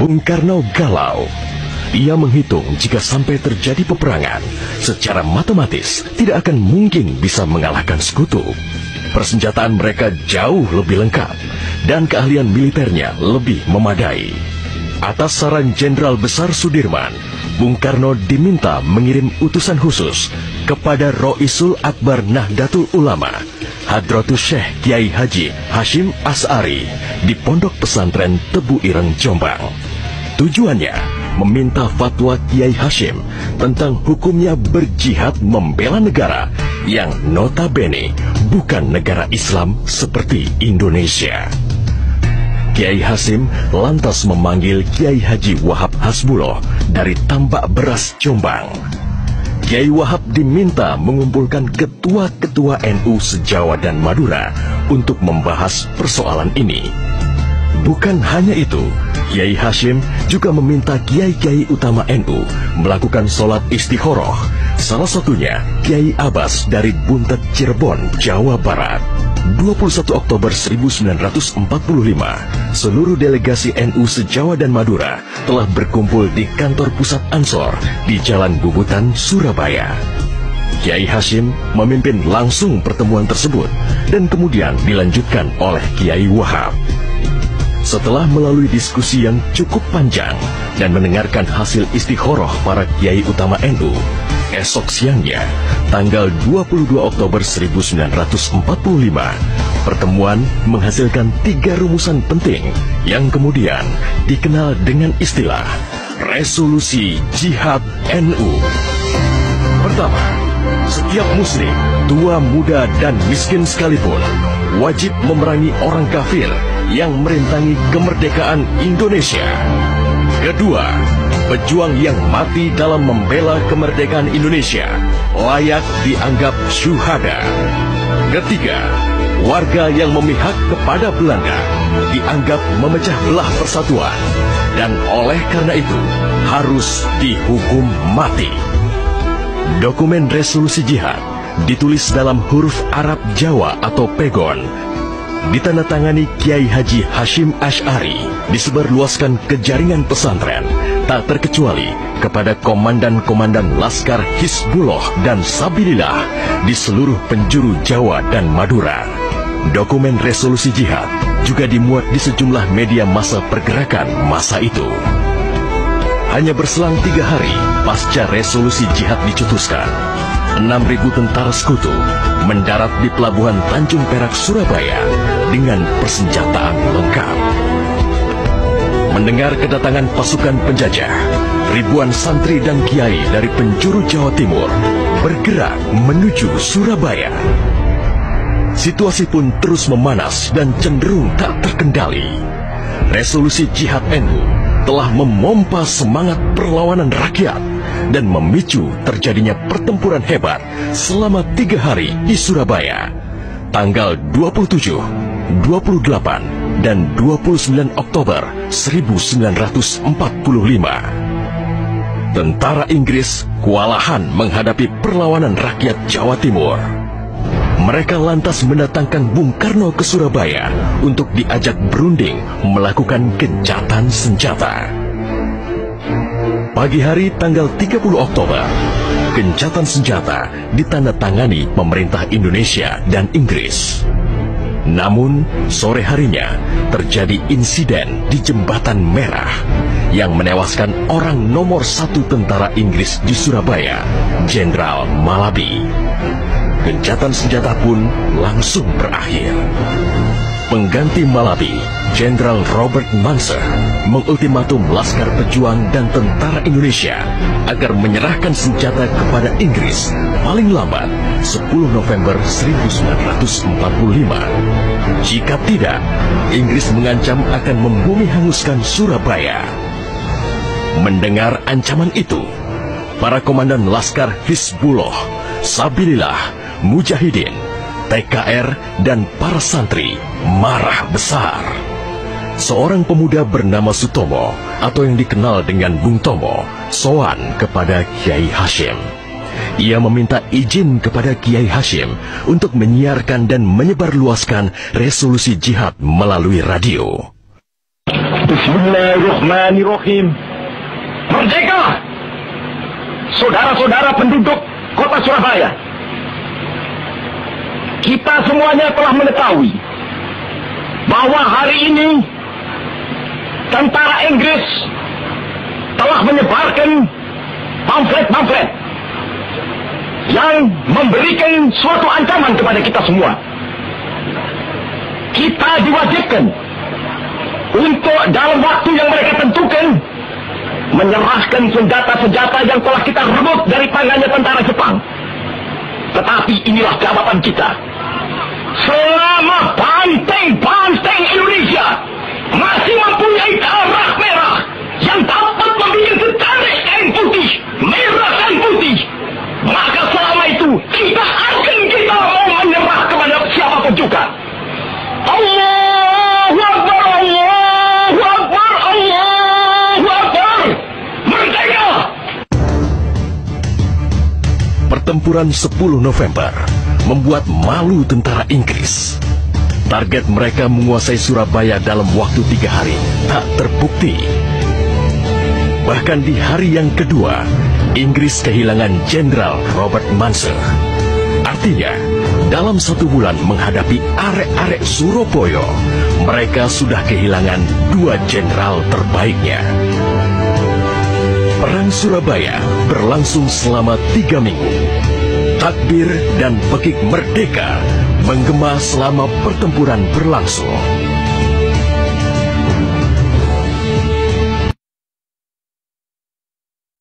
Bung Karno galau. Ia menghitung jika sampai terjadi peperangan, secara matematis tidak akan mungkin bisa mengalahkan sekutu. Persenjataan mereka jauh lebih lengkap dan keahlian militernya lebih memadai. Atas saran Jenderal Besar Sudirman, Bung Karno diminta mengirim utusan khusus kepada Roisul Akbar Nahdlatul Ulama, Hadratus Syekh Kiai Haji Hashim Asy'ari di Pondok Pesantren Tebu Ireng, Jombang. Tujuannya meminta fatwa Kiai Hashim tentang hukumnya berjihad membela negara yang notabene bukan negara Islam seperti Indonesia. Kiai Hashim lantas memanggil Kiai Haji Wahab Hasbuloh dari Tambak Beras, Jombang. Kiai Wahab diminta mengumpulkan ketua-ketua NU se-Jawa dan Madura untuk membahas persoalan ini. Bukan hanya itu, Kiai Hashim juga meminta kiai-kiai utama NU melakukan sholat istikharah, salah satunya Kiai Abbas dari Buntet, Cirebon, Jawa Barat. 21 Oktober 1945, seluruh delegasi NU se-Jawa dan Madura telah berkumpul di kantor pusat Ansor di Jalan Bubutan, Surabaya. Kiai Hashim memimpin langsung pertemuan tersebut dan kemudian dilanjutkan oleh Kiai Wahab. Setelah melalui diskusi yang cukup panjang dan mendengarkan hasil istikharah para kiai utama NU, esok siangnya, tanggal 22 Oktober 1945, pertemuan menghasilkan 3 rumusan penting yang kemudian dikenal dengan istilah Resolusi Jihad NU. Pertama, setiap muslim, tua, muda, dan miskin sekalipun, wajib memerangi orang kafir yang merintangi kemerdekaan Indonesia. Kedua, pejuang yang mati dalam membela kemerdekaan Indonesia layak dianggap syuhada. Ketiga, warga yang memihak kepada Belanda dianggap memecah belah persatuan dan oleh karena itu harus dihukum mati. Dokumen resolusi jihad ditulis dalam huruf Arab Jawa atau pegon, ditandatangani Kiai Haji Hashim Asy'ari, disebarluaskan ke jaringan pesantren, tak terkecuali kepada komandan-komandan Laskar Hizbullah dan Sabilillah di seluruh penjuru Jawa dan Madura. Dokumen resolusi jihad juga dimuat di sejumlah media massa pergerakan masa itu. Hanya berselang 3 hari pasca resolusi jihad dicetuskan, 6.000 tentara sekutu mendarat di Pelabuhan Tanjung Perak, Surabaya dengan persenjataan lengkap. Mendengar kedatangan pasukan penjajah, ribuan santri dan kiai dari penjuru Jawa Timur bergerak menuju Surabaya. Situasi pun terus memanas dan cenderung tak terkendali. Resolusi jihad NU telah memompa semangat perlawanan rakyat dan memicu terjadinya pertempuran hebat selama 3 hari di Surabaya, tanggal 27, 28, dan 29 Oktober 1945. Tentara Inggris kewalahan menghadapi perlawanan rakyat Jawa Timur. Mereka lantas mendatangkan Bung Karno ke Surabaya untuk diajak berunding melakukan gencatan senjata. Pagi hari tanggal 30 Oktober, gencatan senjata ditandatangani pemerintah Indonesia dan Inggris. Namun, sore harinya terjadi insiden di Jembatan Merah yang menewaskan orang nomor 1 tentara Inggris di Surabaya, Jenderal Malabi. Gencatan senjata pun langsung berakhir. Pengganti Malabi, Jenderal Robert Munser, mengultimatum Laskar Pejuang dan tentara Indonesia agar menyerahkan senjata kepada Inggris paling lambat 10 November 1945. Jika tidak, Inggris mengancam akan membumi hanguskan Surabaya. Mendengar ancaman itu, para komandan Laskar Hizbullah, Sabilillah, Mujahidin, TKR, dan para santri marah besar. Seorang pemuda bernama Sutomo atau yang dikenal dengan Bung Tomo sowan kepada Kiai Hashim. Ia meminta izin kepada Kiai Hashim untuk menyiarkan dan menyebarluaskan resolusi jihad melalui radio. Bismillahirrahmanirrahim. Merdeka! Saudara-saudara penduduk kota Surabaya, kita semuanya telah mengetahui bahwa hari ini tentara Inggris telah menyebarkan pamflet-pamflet yang memberikan suatu ancaman kepada kita semua. Kita diwajibkan untuk dalam waktu yang mereka tentukan menyerahkan senjata-senjata yang telah kita rebut dari tangannya tentara Jepang. Tetapi inilah jawaban kita. Selama banteng-banteng Indonesia masih mempunyai darah merah yang dapat membuat setarik kain putih, merah dan putih, maka selama itu kita mau menyerah kepada siapapun juga. Allahu Akbar, Allahu Akbar, Allahu Akbar. Merdeka! Pertempuran 10 November membuat malu tentara Inggris. Target mereka menguasai Surabaya dalam waktu 3 hari tak terbukti. Bahkan di hari yang kedua, Inggris kehilangan Jenderal Robert Munser. Artinya, dalam 1 bulan menghadapi arek-arek Surabaya, mereka sudah kehilangan 2 jenderal terbaiknya. Perang Surabaya berlangsung selama 3 minggu. Takbir dan pekik merdeka menggema selama pertempuran berlangsung.